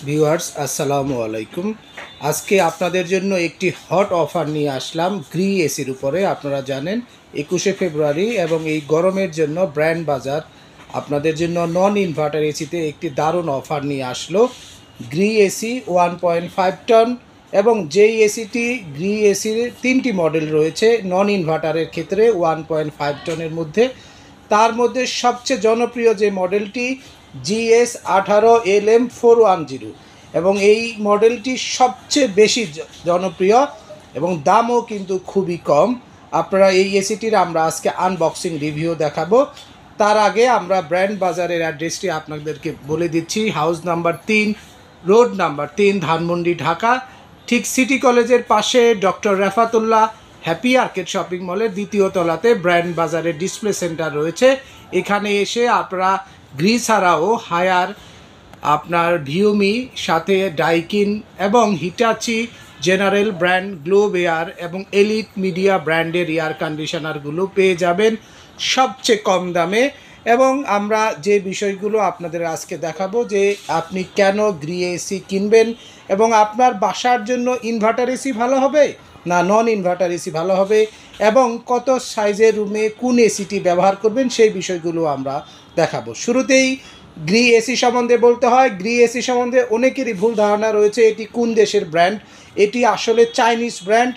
Viewers আসসালামু আলাইকুম। আজকে আপনাদের জন্য একটি হট অফার নিয়ে আসলাম গ্রি এসির উপরে। আপনারা জানেন 21শে ফেব্রুয়ারি এবং এই গরমের জন্য ব্র্যান্ড বাজার আপনাদের জন্য নন ইনভার্টার এসিতে একটি দারুণ অফার নিয়ে আসলো। গ্রি এসি 1.5 টন এবং যেই এসিটি গ্রি এসির 3টি মডেল রয়েছে নন ইনভার্টারের ক্ষেত্রে 1.5 টনের মধ্যে। তার মধ্যে সবচেয়ে জনপ্রিয় যে মডেলটি GS18LM410 এবং এই মডেলটি সবচেয়ে বেশি জনপ্রিয় এবং দামও কিন্তু খুবই কম। আপনারা এই এসিটির আমরা আজকে আনবক্সিং রিভিউ দেখাবো। তার আগে আমরা ব্র্যান্ড বাজারের অ্যাড্রেসটি আপনাদেরকে বলে দিচ্ছি। House number 3, road number 3, Dhanmondi, Dhaka. ঠিক সিটি কলেজের পাশে doctor Refatullah happy arcade shopping মলের দ্বিতীয় তলাতে ব্র্যান্ড বাজারের ডিসপ্লে সেন্টার রয়েছে। এখানে এসে আপনারা গ্রি ছাড়াও হায়ার, আপনার ভিউমি, সাথে ডাইকিন এবং Hitachi, general brand, Globe air এবং এলিট মিডিয়া ব্র্যান্ডের এয়ার কন্ডিশনারগুলো পেয়ে যাবেন সবচেয়ে কম দামে। এবং আমরা যে বিষয়গুলো আপনাদের আজকে দেখাবো যে আপনি কেন গ্রি এসি কিনবেন এবং আপনার বাসার জন্য ইনভার্টার এসি ভালো হবে না নন ইনভার্টার এসি ভালো হবে এবং কত সাইজের রুমে কোন এসিটি ব্যবহার করবেন সেই বিষয়গুলো আমরা দেখাবো। শুরুতেই গ্রি এসি সম্বন্ধে বলতে হয়। গ্রি এসি সম্বন্ধে অনেকেরই ভুল ধারণা রয়েছে এটি কোন দেশের ব্র্যান্ড। এটি আসলে চাইনিজ ব্র্যান্ড।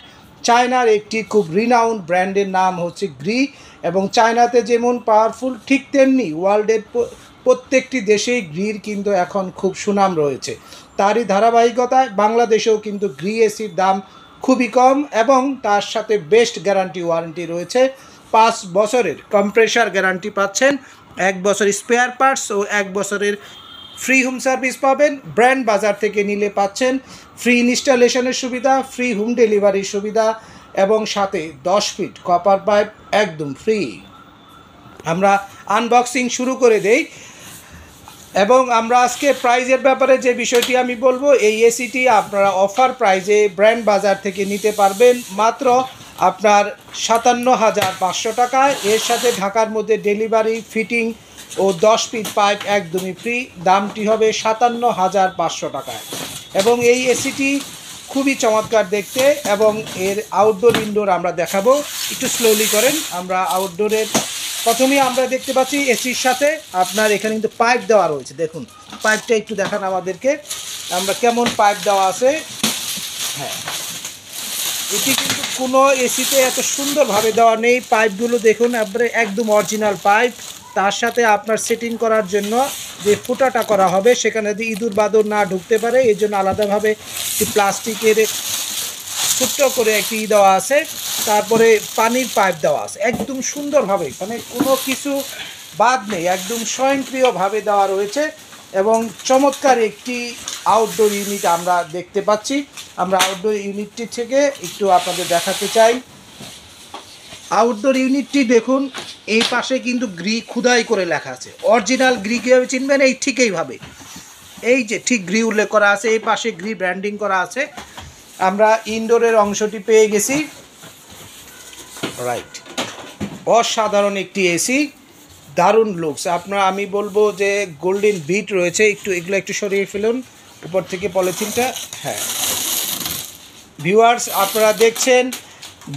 চায়নার একটি খুব রিনাউন্ড ব্র্যান্ডের নাম হচ্ছে গ্রি এবং চায়নাতে যেমন পাওয়ারফুল ঠিক তেমনি ওয়ার্ল্ডের প্রত্যেকটি দেশেই গ্রির কিন্তু এখন খুব সুনাম রয়েছে। তারই ধারাবাহিকতায় বাংলাদেশেও কিন্তু গ্রি এসির দাম খুবই কম এবং তার সাথে বেস্ট গ্যারান্টি ওয়ারেন্টি রয়েছে। 5 বছরের কম্প্রেসার গ্যারান্টি পাচ্ছেন, 1 বছর স্পেয়ার পার্টস ও 1 বছরের ফ্রি হোম সার্ভিস পাবেন। ব্র্যান্ড বাজার থেকে নিলে পাচ্ছেন ফ্রি ইনস্টলেশনের সুবিধা, ফ্রি হোম ডেলিভারির সুবিধা এবং সাথে 10 ফিট কপার পাইপ একদম ফ্রি। আমরা আনবক্সিং শুরু করে দেই এবং আমরা আজকে প্রাইজের ব্যাপারে যে বিষয়টি আমি বলবো, এই এসিটি আপনারা অফার প্রাইজে ব্র্যান্ড বাজার থেকে নিতে পারবেন মাত্র আপনার 57,500 টাকায়। এর সাথে ঢাকার মধ্যে ডেলিভারি, ফিটিং ও 10 ফিট পাইপ একদমই ফ্রি। দামটি হবে 57,500 টাকায় এবং এই এসিটি খুবই চমৎকার দেখতে এবং এর আউটডোর ইনডোর আমরা দেখাবো। একটু স্লোলি করেন। আমরা আউটডোরের প্রথমেই আমরা দেখতে পাচ্ছি এসির সাথে আপনার এখানে কিন্তু পাইপ দেওয়া রয়েছে। দেখুন পাইপটা একটু দেখান আমাদেরকে আমরা কেমন পাইপ দেওয়া আছে। হ্যাঁ, এটি কিন্তু কোনো এসিতে এত সুন্দরভাবে দেওয়া নেই। পাইপগুলো দেখুন আপনার একদম অরিজিনাল পাইপ। তার সাথে আপনার সেটিং করার জন্য যে ফুটাটা করা হবে সেখানে যদি ইঁদুর বাদর না ঢুকতে পারে এই জন্য আলাদাভাবে প্লাস্টিকের ছোট্ট করে একটি দেওয়া আছে। তারপরে পানির পাইপ দেওয়া আছে একদম সুন্দরভাবে, মানে কোনো কিছু বাদ নেই, একদম স্বয়ংক্রিয়ভাবে দেওয়া রয়েছে এবং চমৎকার একটি আউটডোর ইউনিট আমরা দেখতে পাচ্ছি। আমরা আউটডোর ইউনিটটি থেকে একটু আপনাদের দেখাতে চাই। আউটডোর ইউনিটটি দেখুন, এই পাশে কিন্তু গ্রি খুদাই করে লেখা আছে। অরিজিনাল গ্রি কীভাবে চিনবেন? এই ঠিক এইভাবে, এই যে ঠিক গ্রি উল্লেখ করা আছে, এই পাশে গ্রি ব্র্যান্ডিং করা আছে। আমরা ইনডোরের অংশটি পেয়ে গেছি। রাইট, অসাধারণ একটি এসি, দারুণ লুকস। আপনারা আমি বলবো যে গোল্ডেন বিট রয়েছে, এগুলো একটু সরিয়ে ফেলুন উপর থেকে পলিথিনটা। হ্যাঁ ভিউয়ার্স, আপনারা দেখছেন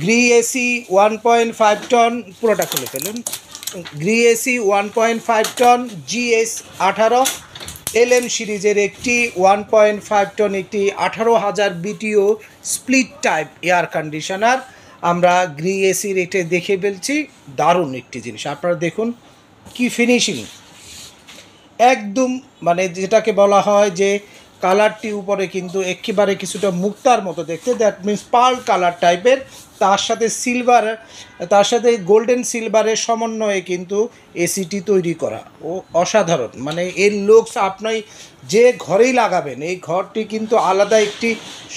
গ্রি এসি 1.5 টন, পুরোটা খুলে ফেলুন। গ্রি এসি 1.5 টন GS18LM সিরিজের একটি 1.5 টন একটি 18,000 BTU split type air conditioner আমরা গ্রি এসির এটা দেখে ফেলছি। দারুণ একটি জিনিস, আপনারা দেখুন কি ফিনিশিং, একদম মানে যেটাকে বলা হয় যে কালারটি উপরে কিন্তু একেবারে কিছুটা মুক্তার মতো দেখতে, দ্যাট মিন্স পার্ল কালার টাইপের। তার সাথে সিলভার, তার সাথে গোল্ডেন সিলভারের সমন্বয়ে কিন্তু এসিটি তৈরি করা ও অসাধারণ। মানে এর লুকস আপনি যে ঘরেই লাগাবেন এই ঘরটি কিন্তু আলাদা একটি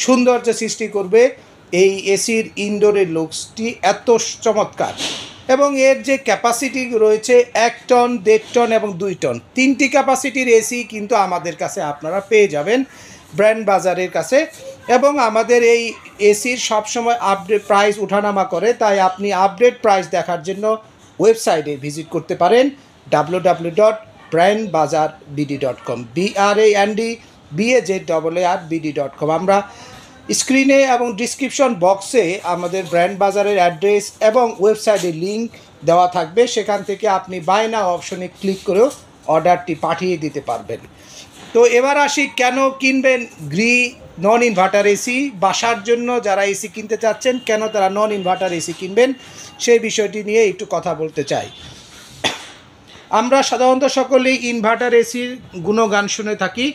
সৌন্দর্য সৃষ্টি করবে। এই এসির ইনডোরের লুকসটি এত চমৎকার এবং এর যে ক্যাপাসিটি রয়েছে 1 টন, 1.5 টন এবং 2 টন, 3টি ক্যাপাসিটির এসি কিন্তু আমাদের কাছে আপনারা পেয়ে যাবেন ব্র্যান্ড বাজারের কাছে। এবং আমাদের এই এসির সবসময় আপডেট প্রাইস উঠানামা করে, তাই আপনি আপডেট প্রাইস দেখার জন্য ওয়েবসাইটে ভিজিট করতে পারেন www.brandbazarbd.com, bazarbd.com। আমরা স্ক্রিনে এবং ডিসক্রিপশন বক্সে আমাদের ব্র্যান্ড বাজারের অ্যাড্রেস এবং ওয়েবসাইটের লিঙ্ক দেওয়া থাকবে, সেখান থেকে আপনি বাই নাও অপশনে ক্লিক করেও অর্ডারটি পাঠিয়ে দিতে পারবেন। তো এবার আসি, কেন কিনবেন গ্রি নন ইনভার্টার এসি? বাসার জন্য যারা এসি কিনতে চাচ্ছেন, কেন তারা নন ইনভার্টার এসি কিনবেন, সেই বিষয়টি নিয়ে একটু কথা বলতে চাই। আমরা সাধারণত সকলেই ইনভার্টার এসির গুণগান শুনে থাকি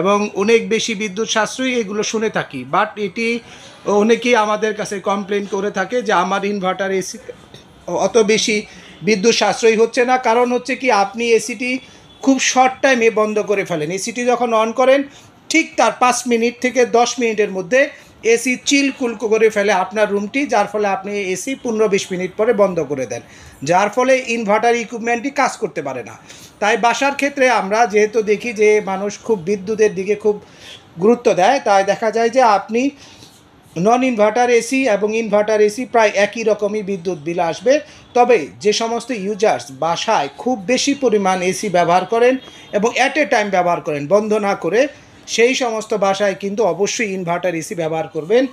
এবং অনেক বেশি বিদ্যুৎ সাশ্রয়ী এগুলো শুনে থাকি, বাট এটি অনেকেই আমাদের কাছে কমপ্লেন করে থাকে যে আমার ইনভার্টার এসি অত বেশি বিদ্যুৎ সাশ্রয়ী হচ্ছে না। কারণ হচ্ছে কি, আপনি এসিটি খুব শর্ট টাইমে বন্ধ করে ফেলেন। এসিটি যখন অন করেন ঠিক তার 5 মিনিট থেকে 10 মিনিটের মধ্যে এসি চিল কুল করে ফেলে আপনার রুমটি, যার ফলে আপনি এসি 15-20 মিনিট পরে বন্ধ করে দেন, যার ফলে ইনভার্টার ইকুইপমেন্টটি কাজ করতে পারে না। তাই বাসার ক্ষেত্রে আমরা যেহেতু দেখি যে মানুষ খুব বিদ্যুতের দিকে খুব গুরুত্ব দেয়, তাই দেখা যায় যে আপনি নন ইনভার্টার এসি এবং ইনভার্টার এসি প্রায় একই রকমই বিদ্যুৎ বিল আসবে। তবে যে সমস্ত ইউজার্স বাসায় খুব বেশি পরিমাণ এসি ব্যবহার করেন এবং অ্যাট এ টাইম ব্যবহার করেন বন্ধ না করে, সেই সমস্ত বাসায় কিন্তু অবশ্যই ইনভার্টার এসি ব্যবহার করবেন।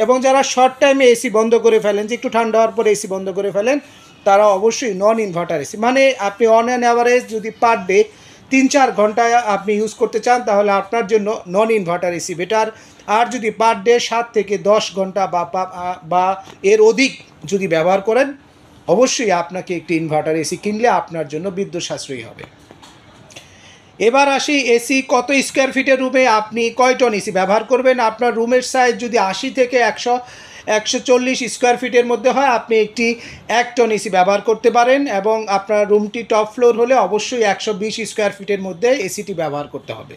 এবং যারা শর্ট টাইমে এসি বন্ধ করে ফেলেন, যে একটু ঠান্ডা হওয়ার পরে এসি বন্ধ করে ফেলেন, তারা অবশ্যই নন ইনভার্টার এসি, মানে আপনি অন অ্যান অ্যাভারেজ যদি পার ডে 3-4 ঘন্টা আপনি ইউজ করতে চান, তাহলে আপনার জন্য নন ইনভার্টার এসি বেটার। আর যদি পার ডে 7 থেকে 10 ঘন্টা বা এর অধিক যদি ব্যবহার করেন, অবশ্যই আপনাকে একটি ইনভার্টার এসি কিনলে আপনার জন্য বিদ্যুৎ সাশ্রয়ী হবে। এবার আসি, এসি কত স্কোয়ার ফিটের রুমে আপনি কয় টন এসি ব্যবহার করবেন। আপনার রুমের সাইজ যদি 80 থেকে 140 স্কোয়ার ফিটের মধ্যে হয়, আপনি একটি 1 টন এসি ব্যবহার করতে পারেন। এবং আপনার রুমটি টপ ফ্লোর হলে অবশ্যই 120 স্কোয়ার ফিটের মধ্যে এসিটি ব্যবহার করতে হবে।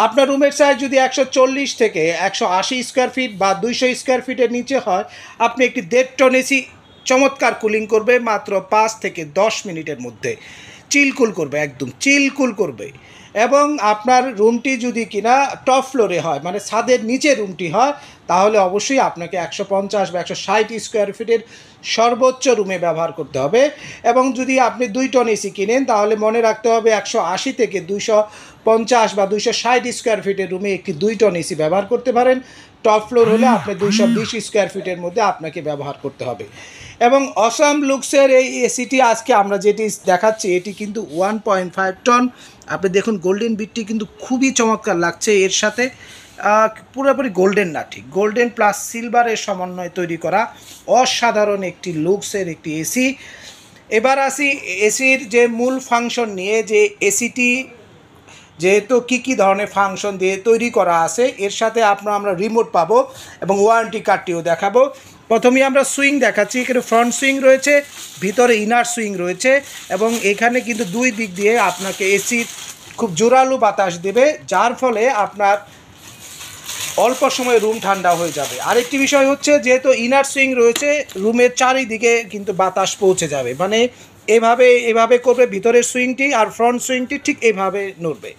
আপনার রুমের সাইজ যদি 140 থেকে 180 স্কোয়ার ফিট বা 200 স্কোয়ার ফিটের নিচে হয়, আপনি একটি 1.5 টন এসি চমৎকার কুলিং করবে মাত্র 5 থেকে 10 মিনিটের মধ্যে, চিলকুল করবে, একদম চিলকুল করবে। এবং আপনার রুমটি যদি কিনা টপ ফ্লোরে হয়, মানে ছাদের নিচে রুমটি হয়, তাহলে অবশ্যই আপনাকে 150 বা 160 স্কোয়ার ফিটের সর্বোচ্চ রুমে ব্যবহার করতে হবে। এবং যদি আপনি 2 টন এসি কিনেন, তাহলে মনে রাখতে হবে 180 থেকে 250 বা 260 স্কোয়ার ফিটের রুমে একটি 2 টন এসি ব্যবহার করতে পারেন। টপ ফ্লোর হলে আপনি 220 স্কোয়ার ফিটের মধ্যে আপনাকে ব্যবহার করতে হবে। এবং অসাম লুকসের এই এসিটি আজকে আমরা যেটি দেখাচ্ছি, এটি কিন্তু 1.5 টন। আপনি দেখুন গোল্ডেন বিটটি কিন্তু খুবই চমৎকার লাগছে। এর সাথে পুরোপুরি গোল্ডেন না, ঠিক গোল্ডেন প্লাস সিলভারের সমন্বয়ে তৈরি করা অসাধারণ একটি লুকসের একটি এসি। এবার আসি এসির যে মূল ফাংশন নিয়ে, যে এসিটি যেহেতু কী ধরনের ফাংশন দিয়ে তৈরি করা আছে, এর সাথে আমরা রিমোট পাবো এবং ওয়ারেন্টি কার্ডটিও দেখাবো। প্রথমেই আমরা সুইং দেখাচ্ছি। এখানে ফ্রন্ট সুইং রয়েছে, ভিতরে ইনার সুইং রয়েছে এবং এখানে কিন্তু 2 দিক দিয়ে আপনাকে এসির খুব জোরালো বাতাস দেবে, যার ফলে আপনার অল্প সময়ে রুম ঠান্ডা হয়ে যাবে। আরেকটি বিষয় হচ্ছে, যেহেতু ইনার সুইং রয়েছে, রুমের চারিদিকে কিন্তু বাতাস পৌঁছে যাবে, মানে এভাবে করবে ভিতরের সুইংটি, আর ফ্রন্ট সুইংটি ঠিক এভাবে নড়বে।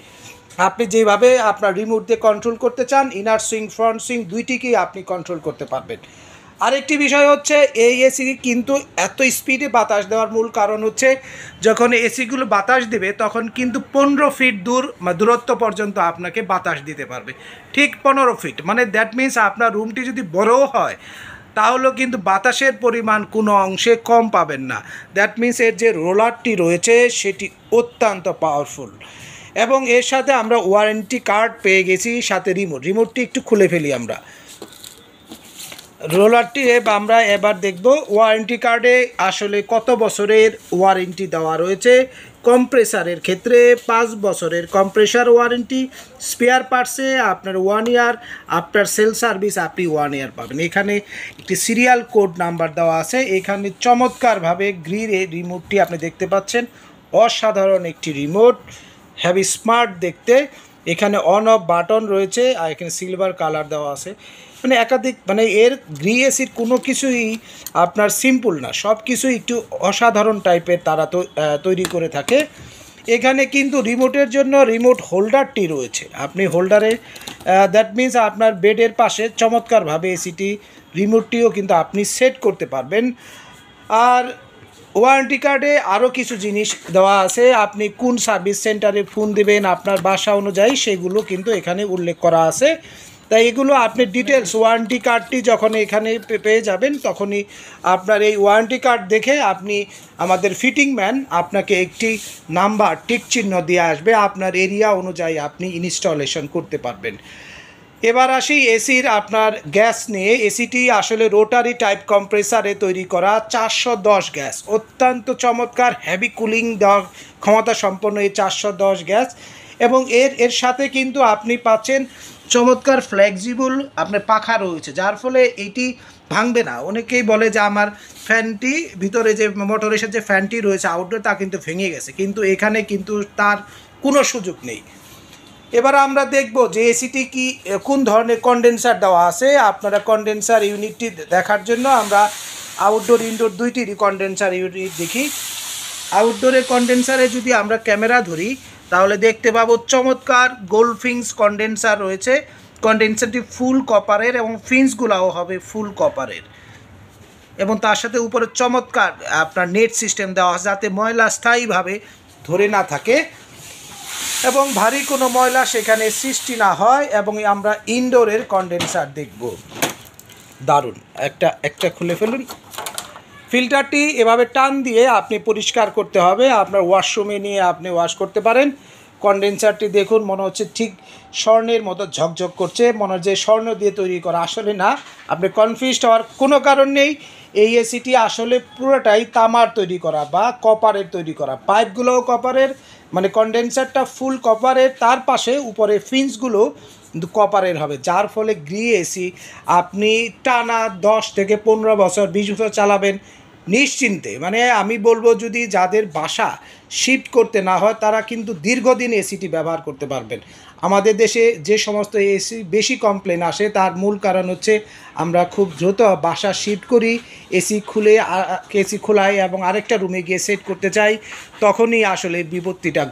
আপনি যেভাবে আপনার রিমোট দিয়ে কন্ট্রোল করতে চান, ইনার সুইং ফ্রন্ট সুইং দুইটিকেই আপনি কন্ট্রোল করতে পারবেন। আরেকটি বিষয় হচ্ছে, এই এসি কিন্তু এত স্পিডে বাতাস দেওয়ার মূল কারণ হচ্ছে, যখন এসিগুলো বাতাস দেবে তখন কিন্তু 15 ফিট দূরত্ব পর্যন্ত আপনাকে বাতাস দিতে পারবে, ঠিক 15 ফিট। মানে দ্যাট মিনস আপনার রুমটি যদি বড়ও হয়, তাহলেও কিন্তু বাতাসের পরিমাণ কোনো অংশে কম পাবেন না। দ্যাট মিনস এর যে রোলারটি রয়েছে সেটি অত্যন্ত পাওয়ারফুল। এবং এর সাথে আমরা ওয়ারেন্টি কার্ড পেয়ে গেছি, সাথে রিমোটটি একটু খুলে ফেলি আমরা। রোলারটি আমরা এবার দেখব ওয়ারেন্টি কার্ডে আসলে কত বছরের ওয়ারেন্টি দেওয়া রয়েছে। কম্প্রেসারের ক্ষেত্রে 5 বছরের কম্প্রেসার ওয়ারেন্টি, স্পেয়ার পার্টসে আপনার 1 ইয়ার, আফটার সেল সার্ভিস আপনি 1 ইয়ার পাবেন। এখানে একটি সিরিয়াল কোড নাম্বার দেওয়া আছে। এখানে চমৎকারভাবে গ্রির রিমোটটি আপনি দেখতে পাচ্ছেন, অসাধারণ একটি রিমোট, হেভি স্মার্ট দেখতে। এখানে অন অফ বাটন রয়েছে আর এখানে সিলভার কালার দেওয়া আছে। মানে একাধিক, মানে এর গ্রি এসির কোনো কিছুই আপনার সিম্পল না, সব কিছুই একটু অসাধারণ টাইপের তারা তৈরি করে থাকে। এখানে কিন্তু রিমোটের জন্য রিমোট হোল্ডারটি রয়েছে। আপনি হোল্ডারে দ্যাট মিনস আপনার বেডের পাশে চমৎকারভাবে এসিটি রিমোটটিও কিন্তু আপনি সেট করতে পারবেন। আর ওয়ারেন্টি কার্ডে আরও কিছু জিনিস দেওয়া আছে, আপনি কোন সার্ভিস সেন্টারে ফোন দেবেন আপনার বাসা অনুযায়ী সেগুলো কিন্তু এখানে উল্লেখ করা আছে। তাই এগুলো আপনি ডিটেলস ওয়ারেন্টি কার্ডটি যখন এখানে পেয়ে যাবেন তখনই আপনার এই ওয়ারেন্টি কার্ড দেখে আপনি আমাদের ফিটিং ম্যান আপনাকে একটি নাম্বার টিক চিহ্ন দিয়ে আসবে, আপনার এরিয়া অনুযায়ী আপনি ইনস্টলেশন করতে পারবেন। এবার আসি এসির আপনার গ্যাস নিয়ে। এসিটি আসলে রোটারি টাইপ কম্প্রেসারে তৈরি করা 410 গ্যাস, অত্যন্ত চমৎকার হেভি কুলিং দেওয়ার ক্ষমতা সম্পন্ন এই 410 গ্যাস। এবং এর সাথে কিন্তু আপনি পাচ্ছেন চমৎকার ফ্লেক্সিবল আপনার পাখা রয়েছে, যার ফলে এটি ভাঙবে না। অনেকেই বলে যে আমার ফ্যানটি ভিতরে যে মোটরের সাথে যে ফ্যানটি রয়েছে আউটডোর তা কিন্তু ভেঙে গেছে, কিন্তু এখানে কিন্তু তার কোনো সুযোগ নেই। এবার আমরা দেখব যে এসিটি কি কোন ধরনের কন্ডেন্সার দেওয়া আছে। আপনারা কন্ডেন্সার ইউনিটটি দেখার জন্য আমরা আউটডোর ইনডোর দুইটিরই কন্ডেন্সার ইউনিট দেখি। আউটডোরের কন্ডেন্সারে যদি আমরা ক্যামেরা ধরি তাহলে দেখতে পাবো চমৎকার গোল্ড ফিন্স কন্ডেন্সার রয়েছে। কন্ডেন্সারটি ফুল কপারের এবং ফিন্সগুলাও হবে ফুল কপারের, এবং তার সাথে উপরে চমৎকার আপনার নেট সিস্টেম দেওয়া আছে যাতে ময়লা স্থায়ীভাবে ধরে না থাকে এবং ভারী কোনো ময়লা সেখানে সৃষ্টি না হয়। এবং আমরা ইনডোরের কন্ডেন্সার দেখব, দারুণ। একটা খুলে ফেলুন। ফিল্টারটি এভাবে টান দিয়ে আপনি পরিষ্কার করতে হবে, আপনার ওয়াশরুমে নিয়ে আপনি ওয়াশ করতে পারেন। কন্ডেন্সারটি দেখুন, মনে হচ্ছে ঠিক স্বর্ণের মতো ঝকঝক করছে, মনে হচ্ছে স্বর্ণ দিয়ে তৈরি করা, আসলে না। আপনি কনফিউজড হওয়ার কোনো কারণ নেই। এই এসিটি আসলে পুরোটাই তামার তৈরি করা বা কপারের তৈরি করা, পাইপগুলোও কপারের, মানে কন্ডেন্সারটা ফুল কপারের, তার পাশে উপরে ফিন্সগুলো কিন্তু কপারের হবে, যার ফলে গ্রি এসি আপনি টানা 10 থেকে 15 বছর 20 বছর চালাবেন নিশ্চিন্তে। মানে আমি বলবো যদি যাদের বাসা শিফট করতে না হয় তারা কিন্তু দীর্ঘদিন এসিটি ব্যবহার করতে পারবেন। আমাদের দেশে যে সমস্ত এসি বেশি কমপ্লেন আসে তার মূল কারণ হচ্ছে আমরা খুব দ্রুত বাসা শিফট করি, এসি খোলাই এবং আরেকটা রুমে গিয়ে সেট করতে চাই, তখনই আসলে বিপত্তিটা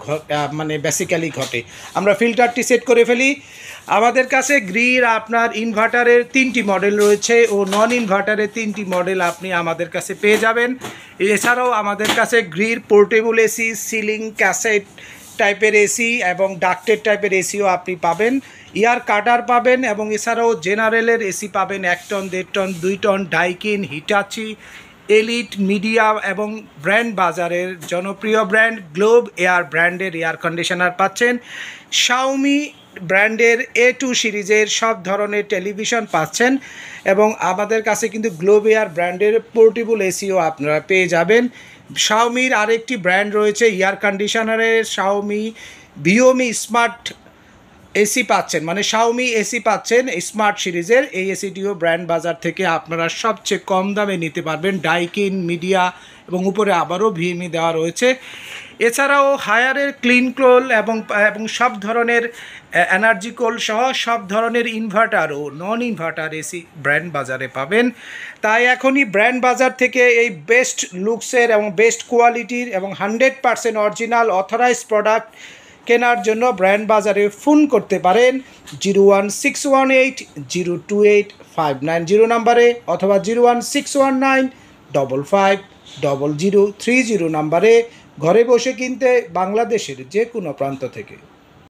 মানে বেসিক্যালি ঘটে। আমরা ফিল্টারটি সেট করে ফেলি। আমাদের কাছে গ্রির আপনার ইনভার্টারের 3টি মডেল রয়েছে ও নন ইনভার্টারের 3টি মডেল আপনি আমাদের কাছে পেয়ে যাবেন। এছাড়াও আমাদের কাছে গ্রির পোর্টেবল এসি, সিলিং ক্যাসেট টাইপের এসি এবং ডাক্টেড টাইপের এসিও আপনি পাবেন, ইয়ার কাটার পাবেন, এবং এছাড়াও জেনারেলের এসি পাবেন 1 ton, 1.5 ton, 2 ton, Daikin, Hitachi, Elite, Midea এবং ব্র্যান্ড বাজারের জনপ্রিয় ব্র্যান্ড গ্লোব এয়ার ব্র্যান্ডের এয়ার কন্ডিশনার পাচ্ছেন। শাওমি ব্র্যান্ডের A2 সিরিজের সব ধরনের টেলিভিশন পাচ্ছেন, এবং আমাদের কাছে কিন্তু গ্লোব এয়ার ব্র্যান্ডের পোর্টেবল এসিও আপনারা পেয়ে যাবেন। শাওমির আরেকটি ব্র্যান্ড রয়েছে এয়ার কন্ডিশনারের, শাওমি ভিওমি স্মার্ট এসি পাচ্ছেন, মানে শাওমি এসি পাচ্ছেন স্মার্ট সিরিজের। এই এসিটিও ব্র্যান্ড বাজার থেকে আপনারা সবচেয়ে কম দামে নিতে পারবেন, ডাইকিন, মিডিয়া এবং উপরে আবারও ভিএমই দেওয়া রয়েছে। এছাড়াও হায়ারের ক্লিন কোল এবং সব ধরনের এনার্জি কোল সহ সব ধরনের ইনভার্টার ও নন ইনভার্টার এসি ব্র্যান্ড বাজারে পাবেন। তাই এখনই ব্র্যান্ড বাজার থেকে এই বেস্ট লুকসের এবং বেস্ট কোয়ালিটির এবং 100% অরিজিনাল অথরাইজড প্রোডাক্ট কেনার জন্য ব্র্যান্ড বাজারে ফোন করতে পারেন 01618 028 590 নাম্বারে, অথবা 01619 550030 নাম্বারে, ঘরে বসে কিনতে বাংলাদেশের যে কোনো প্রান্ত থেকে।